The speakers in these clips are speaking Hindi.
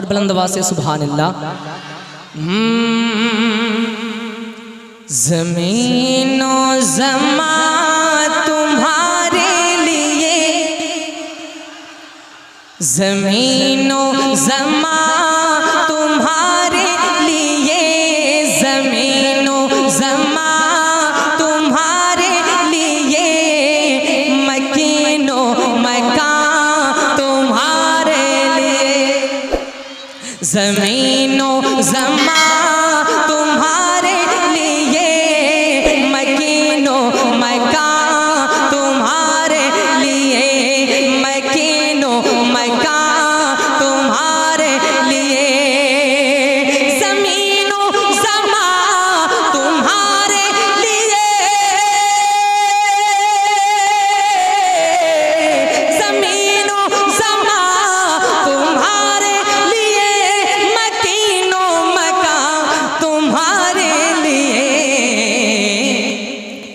बुलंद आवाज से सुभान अल्लाह। ज़मीनो ज़मा तुम्हारे लिए, ज़मीनो ज़मा तुम्हारे लिए, ज़मीनो ज़मा तुम्हारे लिए, मकीनो मकान तुम्हारे लिए, ज़मीनो ज़मा तुम्हारे लिए, मकीनो मकान तुम्हारे लिए, मकीनो मकान तुम्हारे लिए, ज़मीनो ज़मा तुम्हारे लिए, ज़मीनो ज़मा तुम्हारे लिए, मकीनो मकान तुम्हारे लिए,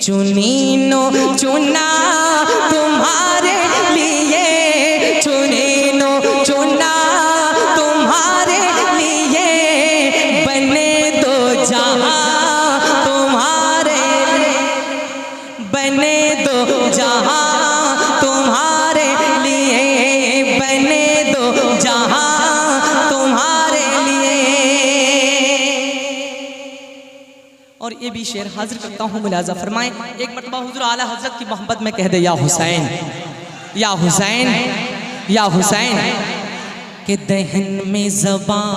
चुनीनो चुना तुम्हारे लिए, चुनीनो चुना तुम्हारे लिए, बने दो जहां तुम्हारे लिए, बने दो जहां तुम्हारे लिए, बने दो जहां तुम्हारे लिए। और ये भी शेर हाजिर करता हूँ, मुलाजा फरमाएं। एक मरतबा हुज़ूर आला हज़रत की मोहब्बत में कह दे या हुसैन, या हुसैन, या हुसैन, के दहन में ज़बां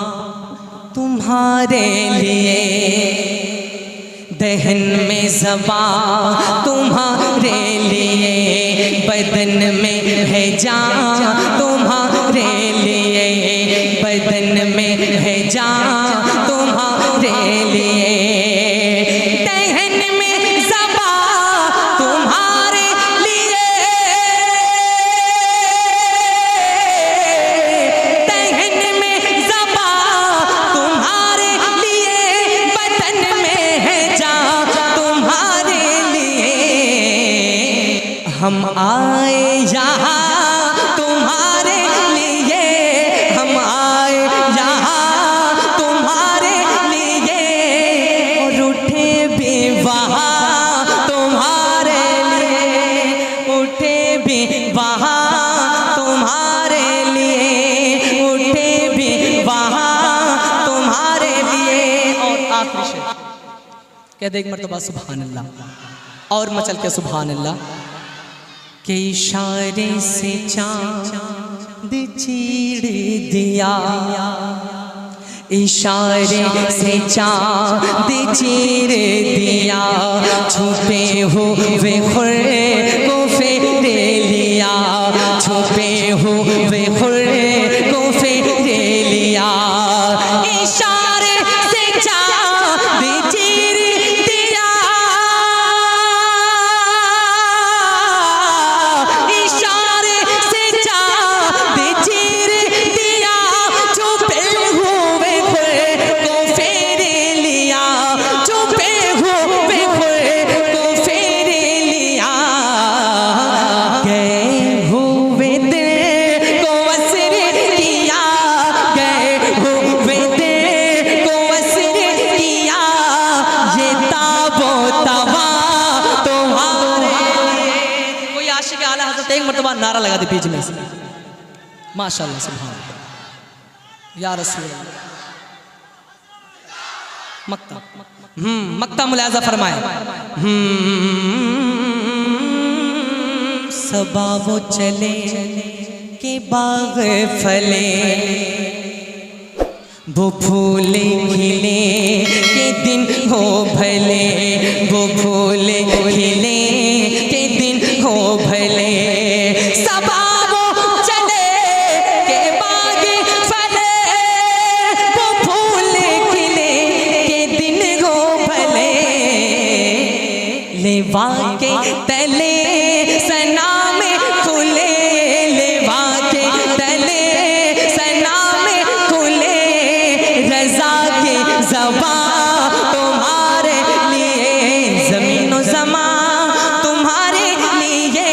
तुम्हारे लिए, दहन में ज़बां तुम्हारे लिए, बदन में है जान तुम्हारे लिए, बदन में है जान तुम्हारे लिए, दहन में ज़बां तुम्हारे लिए, दहन में ज़बां तुम्हारे लिए, बदन में है जान तुम्हारे लिए, हम आए यहाँ तुम्हारे लिए, हम आए यहाँ तुम्हारे लिए, और उठे भी वहाँ तुम्हारे लिए, उठे भी वहाँ तुम्हारे लिए, उठे भी वहाँ तुम्हारे लिए। और आखिरी शेर कह दे एक मरतबा सुभान अल्लाह, और मचल के सुभान अल्लाह, के इशारे से चांद चीर दिया, इशारे से चांद चीर दिया, छुपे हुए खुर्रे को फेर लिया, छुपे हुए खुर्रे को फेर लिया, इशारे से चांद चीर दिया, इशारे से चांद चीर दिया, छुपे हुए खुर्रे को फेर लिया, छुपे हुए खुर्रे को फेर लिया, गए हुए दिल को असर किया, गए हुए दिल को असर किया, ये ताबो तवा तुम्हारे लिए। कोई आशिक आला हज़रत एक मरतबा नारा लगा दे बीच में से, माशाअल्लाह सुभान अल्लाह, या रसूल अल्लाह। मक्ता मक्ता मुलाजा फरमाए। सबा वो चले के बाग फले, वो फूले खिले के दिन हो भले, वो फूले खिले के दिन हो भले, सबा वो चले के बाग फले, वो फूले खिले के दिन हो भले, लेवा के तले सना में खुले, लेवा के तले सना में खुले, रज़ा के ज़बां तुम्हारे लिए, ज़मीनो ज़मा तुम्हारे लिए,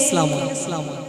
अस्सलाम वालेकुम।